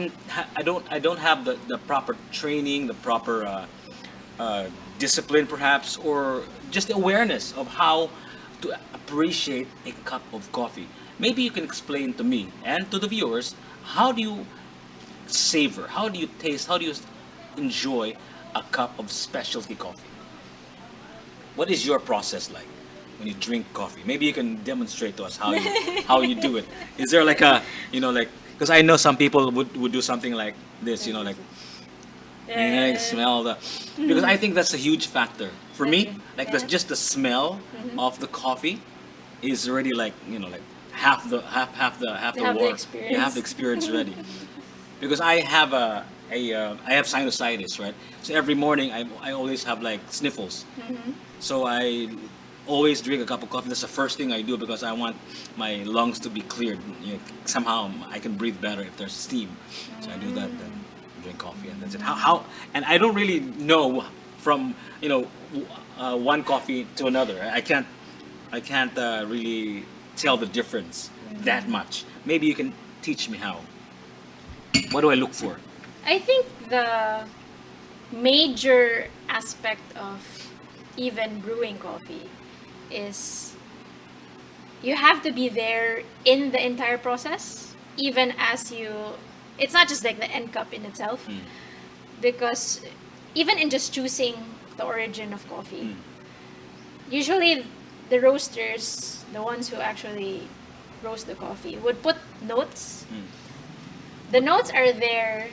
I don't have the proper training, the proper discipline, perhaps, or just awareness of how to appreciate a cup of coffee. Maybe you can explain to me and to the viewers, how do you savor, how do you taste, how do you enjoy a cup of specialty coffee? What is your process like when you drink coffee? Maybe you can demonstrate to us how you do it. Is there like a, like, because I know some people would do something like this, like, yeah, Yeah. smell the, because I think that's a huge factor for me. Okay. Like, that's Yeah. just the smell of the coffee is already like, like half To the have the war. You have the experience. experience already. Because I have I have sinusitis, right? So every morning I always have like sniffles. So I always drink a cup of coffee. That's the first thing I do because I want my lungs to be cleared. Somehow I can breathe better if there's steam. So I do that. Then drink coffee, and that's it. How? And I don't really know from one coffee to another. I can't really tell the difference that much. Maybe you can teach me how. What do I look for? I think the major aspect of even brewing coffee is you have to be there in the entire process, even as you. It's not just like the end cup in itself, Mm. because even in just choosing the origin of coffee, Mm. usually the roasters, the ones who actually roast the coffee, would put notes. Mm. The notes are there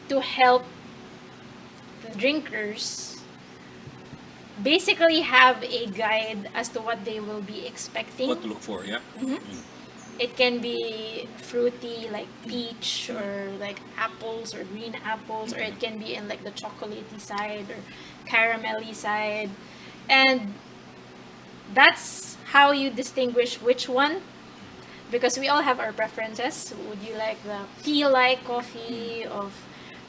to help the drinkers basically have a guide as to what they will be expecting. What to look for? Yeah. Mhm. It can be fruity like peach or like apples or green apples, or it can be in like the chocolatey side or caramelly side. And that's how you distinguish which one, because we all have our preferences. Would you like the tea like coffee of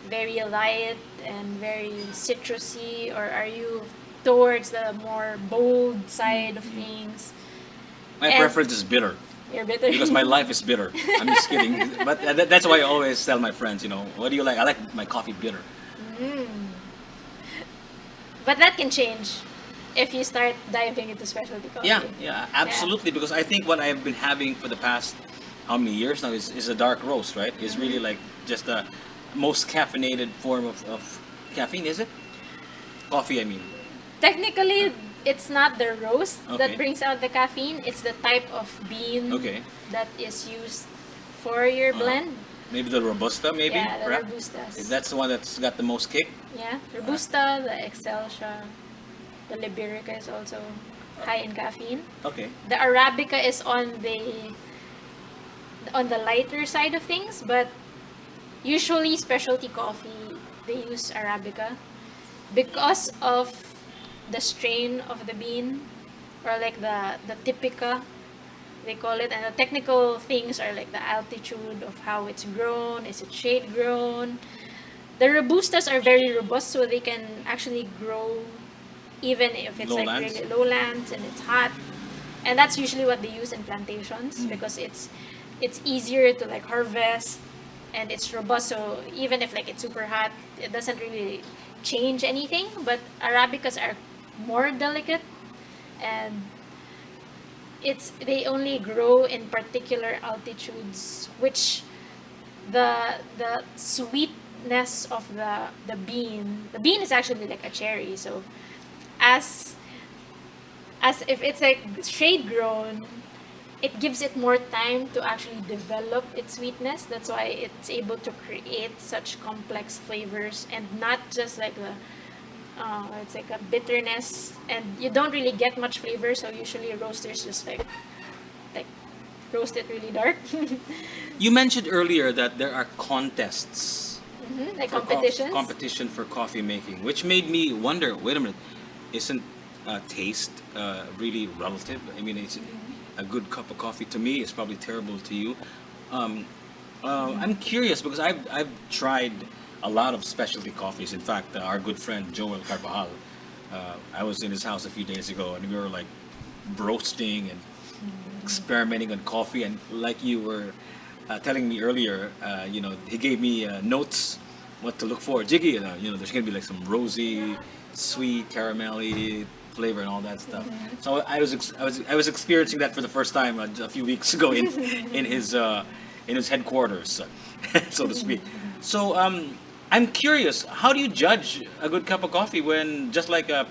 very light and very citrusy, or are you towards the more bold side of things? My And- preference is bitter You're bitter. because my life is bitter. I'm just kidding. But that's why I always tell my friends, what do you like? I like my coffee bitter. But that can change if you start diving into specialty coffee. Yeah, absolutely. Because I think what I've been having for the past how many years now is a dark roast, right? It's really like just the most caffeinated form of caffeine, is it? Coffee, I mean. Technically, it's not the roast Okay. that brings out the caffeine. It's the type of bean Okay. that is used for your blend. Maybe the Robusta, maybe? Yeah, the perhaps? Robustas. If that's the one that's got the most kick. Yeah, Robusta, the Excelsia, the Liberica is also high in caffeine. Okay. The Arabica is on the lighter side of things, but usually specialty coffee they use Arabica because of the strain of the bean, or like the typica they call it, and the technical things are like the altitude of how it's grown. Is it shade grown? The Robustas are very robust, so they can actually grow even if it's like Lowlands? really lowlands and it's hot. And that's usually what they use in plantations because it's easier to like harvest, and it's robust, so even if like it's super hot, it doesn't really change anything. But Arabicas are more delicate, and they only grow in particular altitudes, which the sweetness of the bean is actually like a cherry. So as if it's like shade grown, it gives it more time to actually develop its sweetness. That's why it's able to create such complex flavors, and not just like it's like a bitterness, and you don't really get much flavor. So usually roasters just like roast it really dark. You mentioned earlier that there are contests Like for competitions. competition for coffee making, which made me wonder. Wait a minute, isn't taste really relative? I mean, it's a good cup of coffee to me is probably terrible to you. Um, I'm curious because I've tried a lot of specialty coffees. In fact, our good friend Joel Carvajal, I was in his house a few days ago, and we were like roasting and experimenting on coffee, and like you were telling me earlier, he gave me notes what to look for. Jiggy, there's gonna be like some rosy, sweet, caramelly flavor and all that stuff. So I was experiencing that for the first time a few weeks ago in his headquarters, so to speak. So I'm curious, how do you judge a good cup of coffee when just a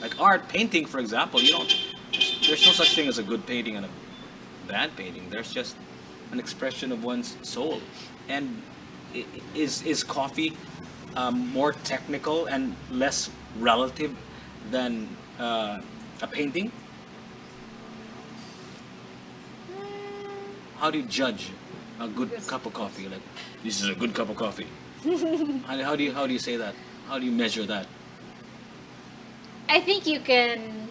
like art painting, for example, there's no such thing as a good painting and a bad painting. There's just an expression of one's soul. And is coffee more technical and less relative than a painting? How do you judge a good cup of coffee? Like, this is a good cup of coffee. How do you say that? How do you measure that? I think you can,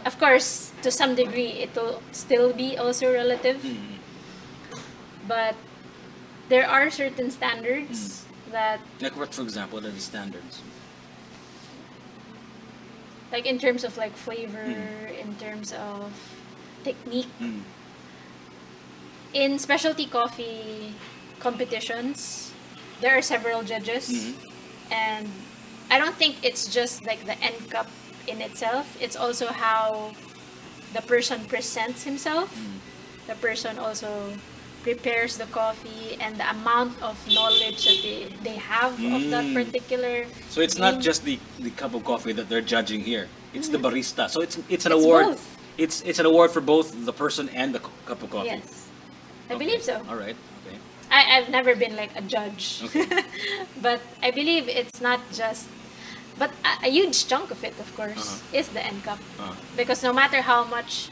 of course, to some degree, it will still be also relative, but there are certain standards that, Like what, for example, are the standards? like in terms of like flavor, in terms of technique, Mm. in specialty coffee competitions, there are several judges, and I don't think it's just like the end cup in itself. It's also how the person presents himself. The person also prepares the coffee and the amount of knowledge that they have of that particular So it's not bean. just the cup of coffee that they're judging here. It's the barista. So it's an It's award. both. It's an award for both the person and the cup of coffee. Yes, I Okay. believe so. All right. Okay. I've never been like a judge, Okay. but I believe it's not just, but a huge chunk of it, of course, is the end cup. Because no matter how much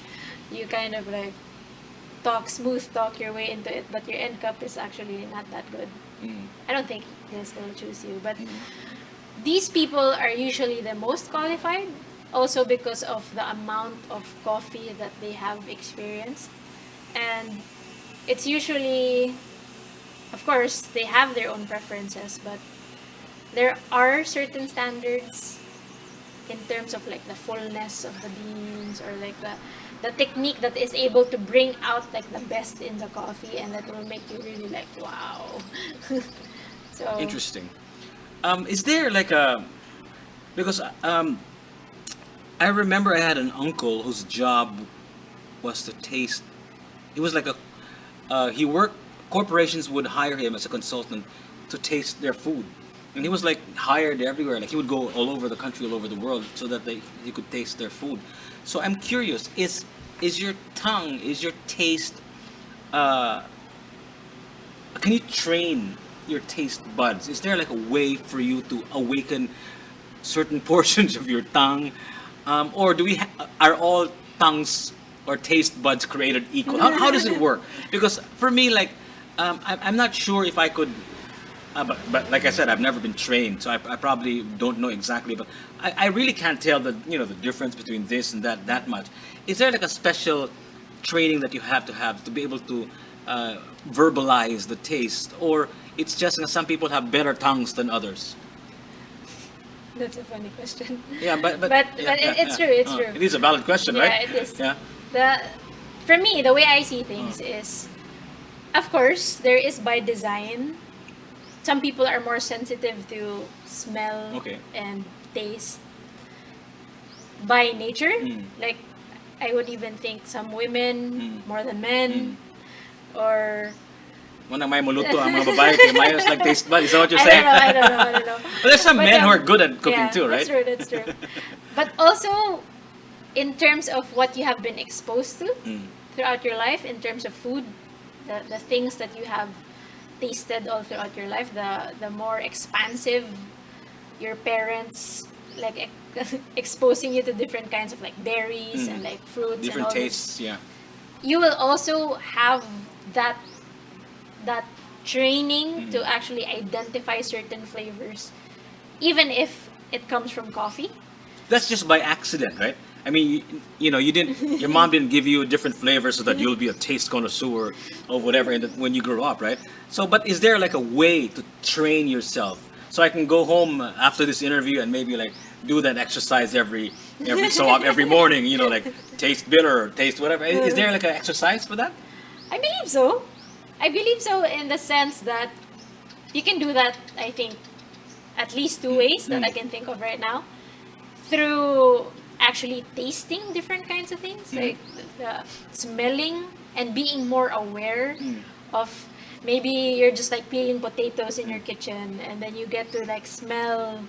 you kind of like smooth talk your way into it, but your end cup is actually not that good. I don't think he'll still choose you. But these people are usually the most qualified, also because of the amount of coffee that they have experienced. And it's usually, of course, they have their own preferences, but there are certain standards in terms of like the fullness of the beans, or like the technique that is able to bring out like the best in the coffee, and that will make you really like, wow. So Interesting. Is there like because I remember I had an uncle whose job was to taste. He was like he worked. Corporations would hire him as a consultant to taste their food, and he was like hired everywhere. Like he would go all over the country, all over the world, so that he could taste their food. So I'm curious: is your tongue, is your taste? Can you train your taste buds? Is there like a way for you to awaken certain portions of your tongue, or are all tongues or taste buds created equal? How does it work? Because for me, like, I'm not sure if I could. But like I said, I've never been trained, so I probably don't know exactly. But I really can't tell the difference between this and that much. Is there like a special training that you have to be able to verbalize the taste, or it's just some people have better tongues than others? that's a funny question. Yeah, but It's true. It's true. It is a valid question, Yeah, right? it is. Yeah. The For me, the way I see things is, of course, there is by design. Some people are more sensitive to smell Okay. and taste by nature. Like, I would even think some women more than men, or Unang may muluto ang mga babae kay mayos like taste bud. Is that what you're I saying? don't know. But there's some But, men who are good at cooking yeah, too, right? That's true. But also, in terms of what you have been exposed to throughout your life, in terms of food, the things that you have tasted all throughout your life, the more expansive your parents like exposing you to different kinds of like berries and like fruits Different and all tastes, yeah. you will also have that training to actually identify certain flavors, even if it comes from coffee. That's just by accident, right? I mean, your mom didn't give you different flavors so that you'll be a taste connoisseur or whatever when you grow up, right? So, but is there like a way to train yourself? So I can go home after this interview and maybe like do that exercise every morning, like taste bitter, taste whatever. Is there like an exercise for that? I believe so. I believe so in the sense that you can do that, I think, at least two ways that I can think of right now. Through actually tasting different kinds of things, like the smelling and being more aware of maybe you're just like peeling potatoes in your kitchen and then you get to like smell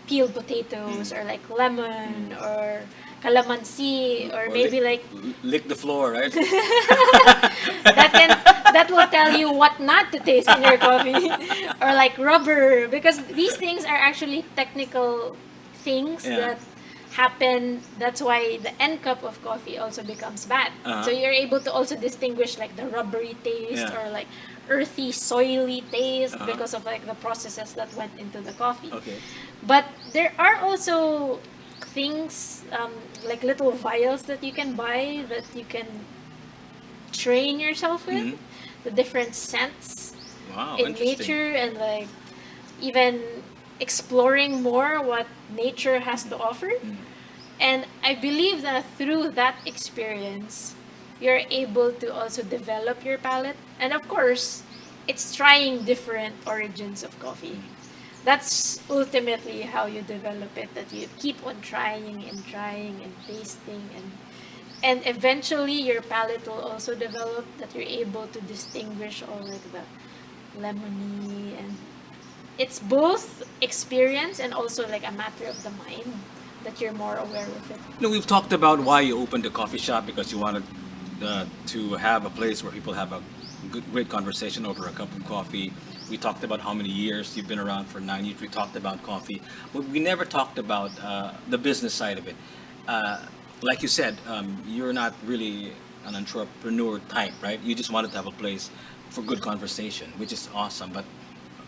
peeled potatoes or like lemon or calamansi or maybe like lick the floor, right? that can that will tell you what not to taste in your coffee or like rubber because these things are actually technical things Yeah. that happen. That's why the end cup of coffee also becomes bad. So you're able to also distinguish like the rubbery taste Yeah. or like earthy soily taste Uh-huh. because of like the processes that went into the coffee. Okay. But there are also things like little vials that you can buy that you can train yourself with the different scents Wow, in interesting. nature and like even exploring more what nature has to offer. And I believe that through that experience, you're able to also develop your palate. And of course, it's trying different origins of coffee. That's ultimately how you develop it, that you keep on trying and tasting and eventually your palate will also develop that you're able to distinguish all like the lemony and it's both experience and also like a matter of the mind that you're more aware of it. We've talked about why you opened the coffee shop because you wanted to have a place where people have a great conversation over a cup of coffee. We talked about how many years you've been around for 9 years. We talked about coffee, but we never talked about the business side of it. Like you said, you're not really an entrepreneur type, right? You just wanted to have a place for good conversation, which is awesome. But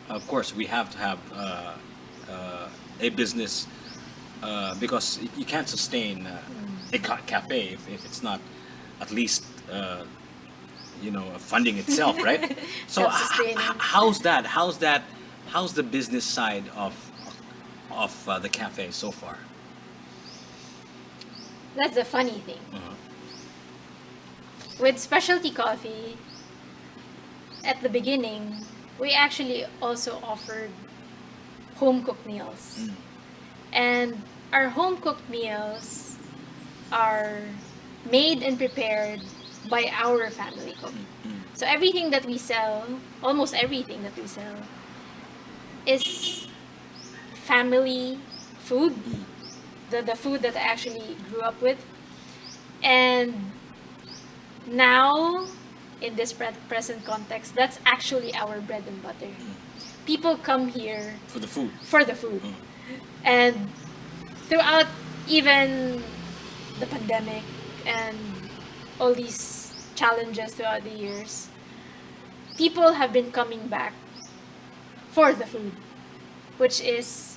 of course, we have to have a business because you can't sustain a cafe if it's not at least funding itself, right? So Self-sustaining. how's that? How's that? How's the business side of the cafe so far? That's the funny thing. Uh-huh. With specialty coffee, at the beginning, we actually also offered home cooked meals. And our home cooked meals are made and prepared by our family cook. So everything that we sell, almost everything that we sell, is family food, the food that I actually grew up with. And now, in this present context, that's actually our bread and butter. People come here For the food. for the food. And throughout even the pandemic and all these challenges throughout the years, people have been coming back for the food, which is,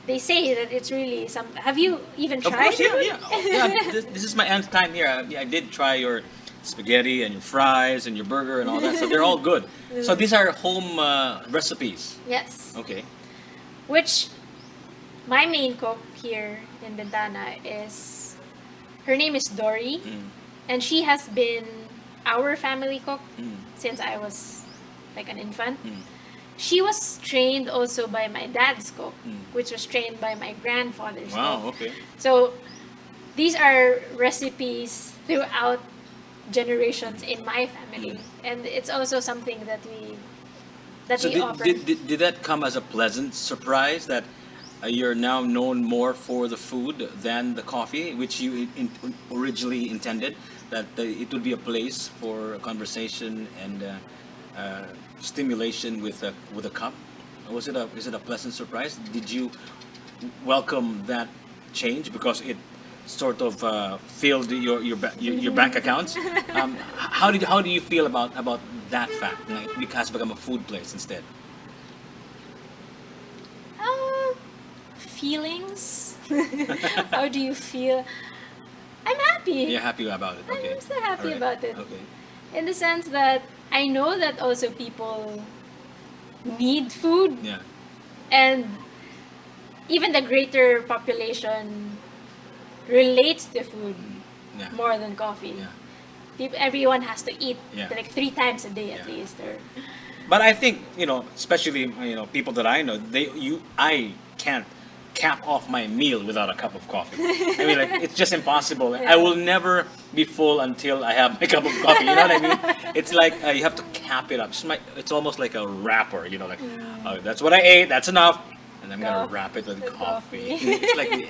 they say that it's really some. Have you even Of tried course, yeah, it? yeah. Oh, yeah, this is my nth time here. I did try your spaghetti and your fries and your burger and all that, so they're all good. So these are home recipes. Yes. Okay. Which my main cook here in Bintana is, her name is Dory, and she has been our family cook since I was like an infant. She was trained also by my dad's cook, which was trained by my grandfather's Wow. cook. Okay. So these are recipes throughout generations in my family, and it's also something that So we did, offer. did that come as a pleasant surprise that you're now known more for the food than the coffee, which you originally intended, that it would be a place for conversation and stimulation with a cup? Is it a pleasant surprise? Did you welcome that change because it sort of filled your bank accounts? How do you feel about that fact? Like, it has become a food place instead. Feelings. How do you feel? I'm happy. You're happy about it, okay? I'm so happy Alright. about it. Okay. In the sense that I know that also people need food, Yeah. and even the greater population relates to food Yeah. more than coffee. Yeah. everyone has to eat Yeah. like 3 times a day at Yeah. least. Or But I think, especially people that I know, I can't cap off my meal without a cup of coffee. I mean, like, it's just impossible. I will never be full until I have my cup of coffee. You know what I mean? It's like you have to cap it up. It's almost like a wrapper. Like, oh, that's what I ate. That's enough, and I'm gonna Go. wrap it with With coffee. coffee. It's like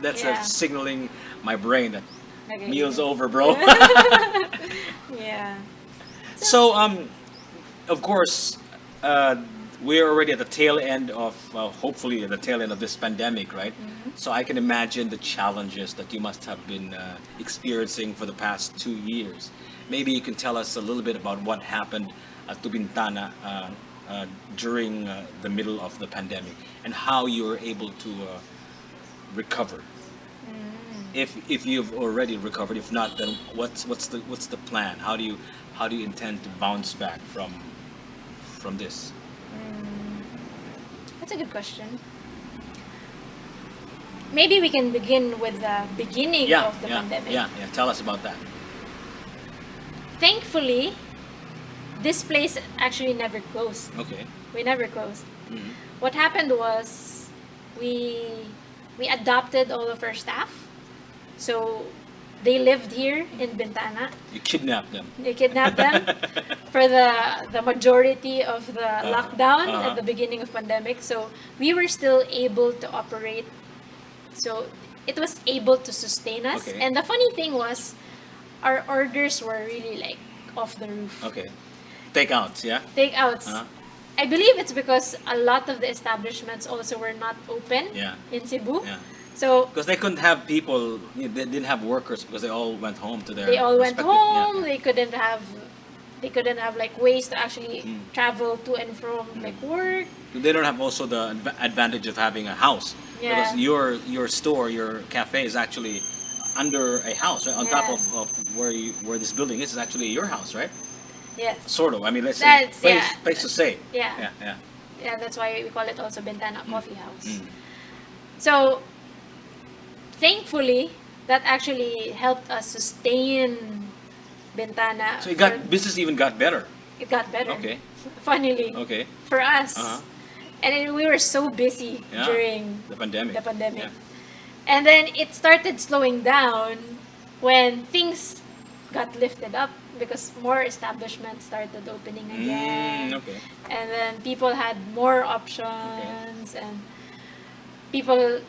that's Yeah. signaling my brain that Okay. meal's over, bro. Yeah. So, of course, uh, we're already at the tail end of, hopefully, at the tail end of this pandemic, right? So I can imagine the challenges that you must have been experiencing for the past 2 years. Maybe you can tell us a little bit about what happened to Bintana during the middle of the pandemic and how you were able to recover. If you've already recovered, if not, then what's the plan? How do you intend to bounce back from this? That's a good question. Maybe we can begin with the beginning Yeah, of the yeah, pandemic. yeah. Tell us about that. Thankfully, this place actually never closed. Okay. We never closed. Mhm. What happened was we adopted all of our staff. So they lived here in Bintana. You kidnapped them. They kidnapped them for the majority of the lockdown uh-huh. at the beginning of pandemic. So we were still able to operate. So it was able to sustain us. Okay. And the funny thing was, our orders were really like off the roof. Okay. Takeouts, yeah. Takeouts. Uh-huh. I believe it's because a lot of the establishments also were not open Yeah. in Cebu. Yeah. So Because they couldn't have people. They didn't have workers because they all went home to their. they all went respective- home. Yeah. They couldn't have like ways to actually travel to and from like work. They don't have also the advantage of having a house Yeah. because your store, your cafe is actually under a house, right? On top Yeah. of where this building is actually your house, right? Yes. Sort of. I mean, let's say That's- place, yeah. place to stay. Yeah. Yeah, yeah. Yeah, that's why we call it also Bintana Coffee House. Mm. So, thankfully, that actually helped us sustain Bintana. So business even got better. It got better. Okay. Funnily, Okay. for us. Uh-huh. And then we were so busy Yeah. during The pandemic. the pandemic. Yeah. And then it started slowing down when things got lifted up because more establishments started opening again. Okay. And then people had more options and people,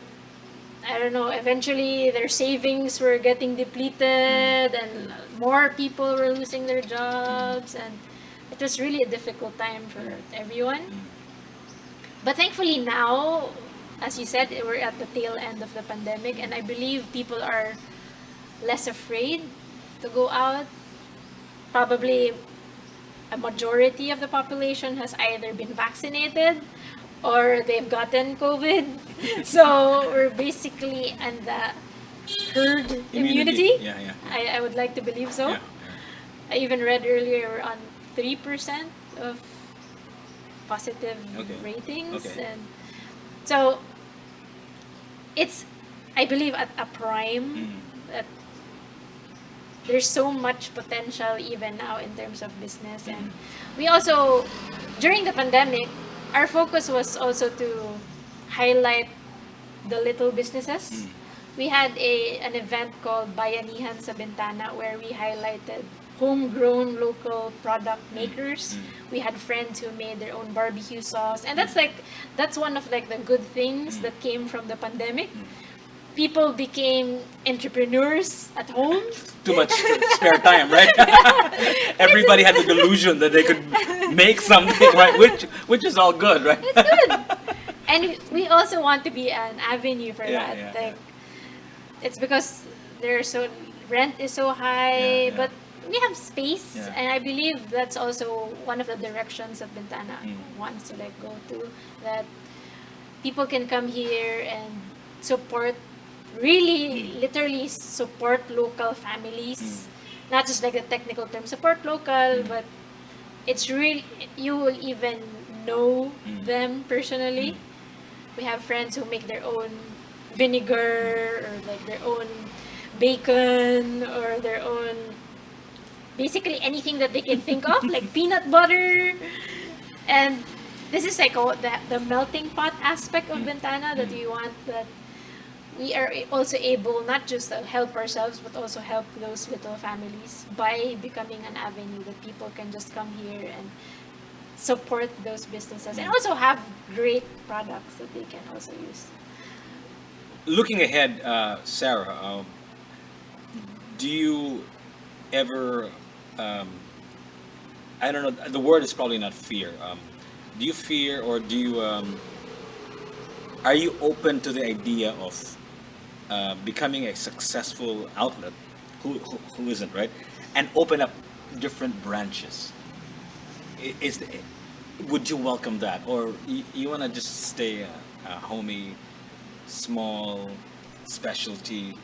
I don't know, eventually their savings were getting depleted and more people were losing their jobs and it was really a difficult time for everyone. But thankfully now, as you said, we're at the tail end of the pandemic and I believe people are less afraid to go out. Probably a majority of the population has either been vaccinated or they've gotten COVID. So we're basically in the herd immunity. Yeah, yeah. I would like to believe so. Yeah. I even read earlier we're on 3% of positive Okay. ratings. Okay. And so it's, I believe, at a prime Mm. that there's so much potential even now in terms of business. And we also, during the pandemic, our focus was also to highlight the little businesses. We had an event called Bayanihan sa Bintana where we highlighted homegrown local product makers. We had friends who made their own barbecue sauce, and that's one of like the good things that came from the pandemic. People became entrepreneurs at home. Too much spare time, right? Everybody had the delusion that they could make something, right? Which is all good, right? It's good. And we also want to be an avenue for Yeah, that. yeah, Like, it's because rent is so high, Yeah, yeah. but we have space, Yeah. and I believe that's also one of the directions that Bintana wants to like go to. That people can come here and support, really, literally support local families. Not just like the technical term, support local, but it's really, you will even know them personally. We have friends who make their own vinegar or like their own bacon or their own basically anything that they can think of, like peanut butter. And this is like the melting pot aspect of Bintana that we want, that we are also able not just to help ourselves but also help those little families by becoming an avenue that people can just come here and support those businesses and also have great products that they can also use. Looking ahead, Sarah, do you ever, um, I don't know, the word is probably not fear. Do you fear, or are you open to the idea of becoming a successful outlet? Who isn't, right? And open up different branches. Is would you welcome that, or you want to just stay a homey, small, specialty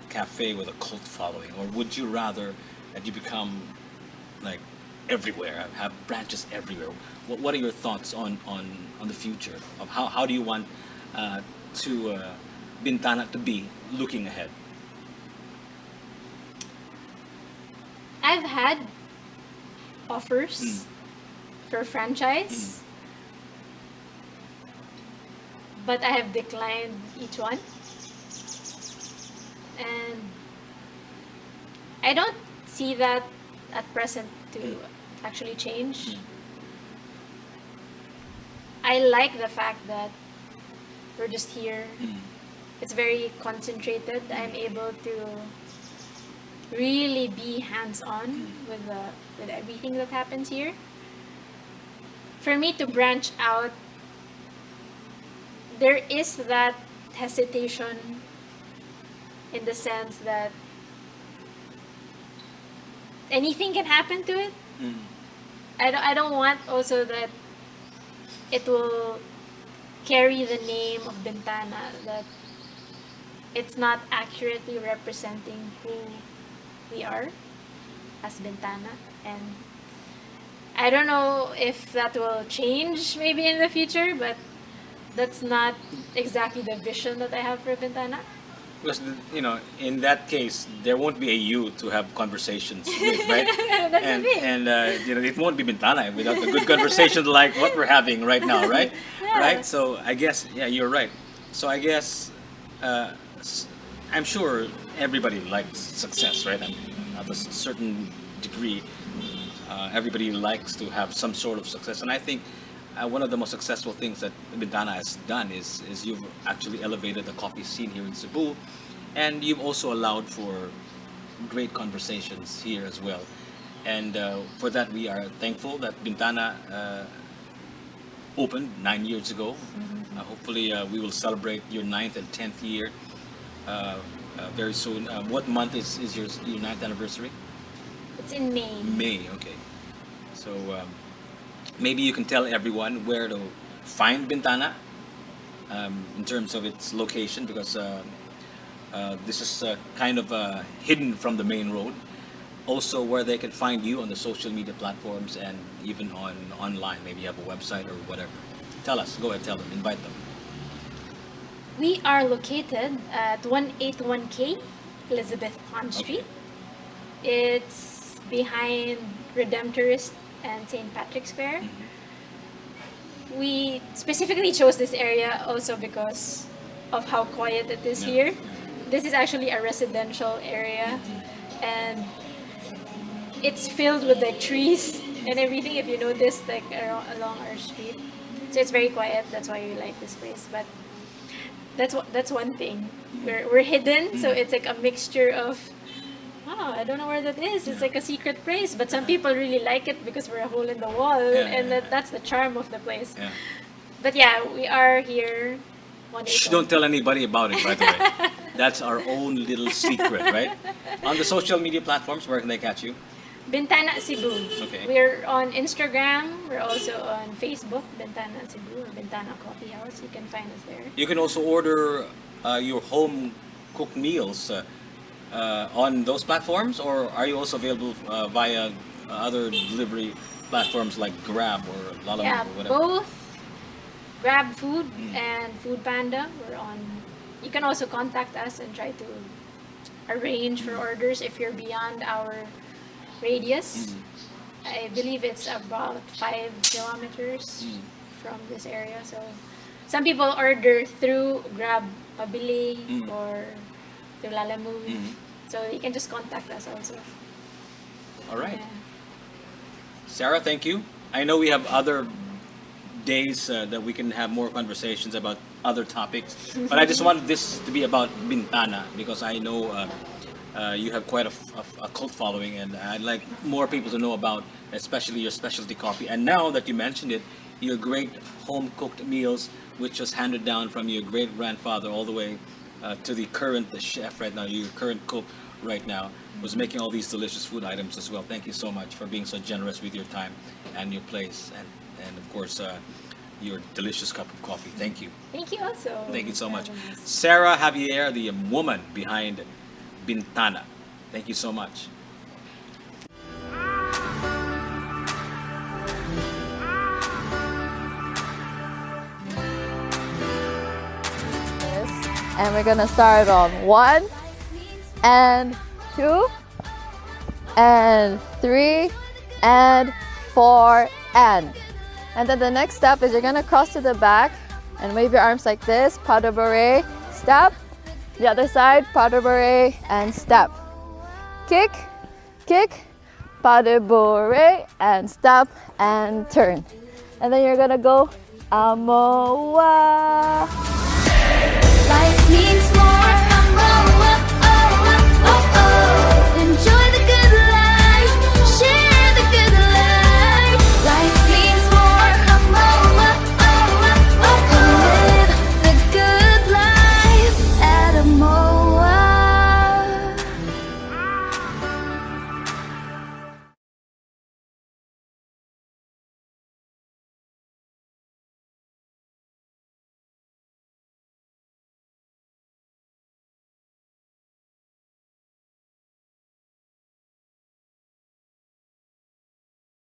cafe with a cult following, or would you rather that you become like everywhere, have branches everywhere? What are your thoughts on the future of how do you want to Bintana to be looking ahead? I've had offers for franchise, but I have declined each one. And I don't see that at present to actually change. I like the fact that we're just here. It's very concentrated. I'm able to really be hands-on with everything that happens here. For me to branch out, there is that hesitation in the sense that anything can happen to it. I don't want also that it will carry the name of Bintana, that it's not accurately representing who we are as Bintana. And I don't know if that will change maybe in the future, but that's not exactly the vision that I have for Bintana. Because in that case, there won't be a you to have conversations with, right? That's and the thing. and it won't be Bintana without a good conversation like what we're having right now, right? Yeah. Right. So I guess you're right. So I guess uh, s- I'm sure everybody likes success, right? And at a certain degree, everybody likes to have some sort of success, and I think one of the most successful things that Bintana has done is you've actually elevated the coffee scene here in Cebu, and you've also allowed for great conversations here as well. And for that, we are thankful that Bintana opened 9 years ago. Hopefully, we will celebrate your ninth and 10th year very soon. What month is your ninth anniversary? It's in May. May, okay. So maybe you can tell everyone where to find Bintana in terms of its location, because this is kind of hidden from the main road. Also, where they can find you on the social media platforms and even online. Maybe you have a website or whatever. Tell us. Go ahead. Tell them. Invite them. We are located at 181K Elizabeth Pond Street. It's behind Redemptorist and St. Patrick's Square. We specifically chose this area also because of how quiet it is here. This is actually a residential area, and it's filled with like trees and everything. If you notice, like along our street, so it's very quiet. That's why we like this place. But that's one thing. We're hidden, so it's like a mixture of. Oh, I don't know where that is. It's like a secret place, but some people really like it because we're a hole in the wall, and that's the charm of the place. Yeah. But yeah, we are here. Shh, don't tell anybody about it, by the way. That's our own little secret, right? On the social media platforms, where can they catch you? Bintana Cebu. Okay. We're on Instagram. We're also on Facebook, Bintana Cebu or Bintana Coffee House. You can find us there. You can also order your home cooked meals on those platforms, or are you also available via other delivery platforms like Grab or Lalamove Yeah, or whatever? both Grab Food and Food Panda. We're on. You can also contact us and try to arrange for orders if you're beyond our radius. I believe it's about 5 kilometers from this area. So some people order through Grab Pabili or through Lalamove. So you can just contact us also. All right. Yeah. Sarah, thank you. I know we have other days that we can have more conversations about other topics, but I just wanted this to be about Bintana because I know you have quite a cult following, and I'd like more people to know about, especially your specialty coffee. And now that you mentioned it, your great home cooked meals, which was handed down from your great grandfather all the way to the current chef right now, your current cook right now, was making all these delicious food items as well. Thank you so much for being so generous with your time and your place, and of course your delicious cup of coffee. Thank you. Thank you also. Thank you so much. for having us. Sarah Javier, the woman behind Bintana. Thank you so much. And we're gonna start on 1 and 2 and 3 and 4 and then the next step is you're gonna cross to the back and wave your arms like this, pas de bourrée, step. The other side, pas de bourrée and step. Kick, kick, pas de bourrée and step and turn. And then you're gonna go Amoa. Life means more.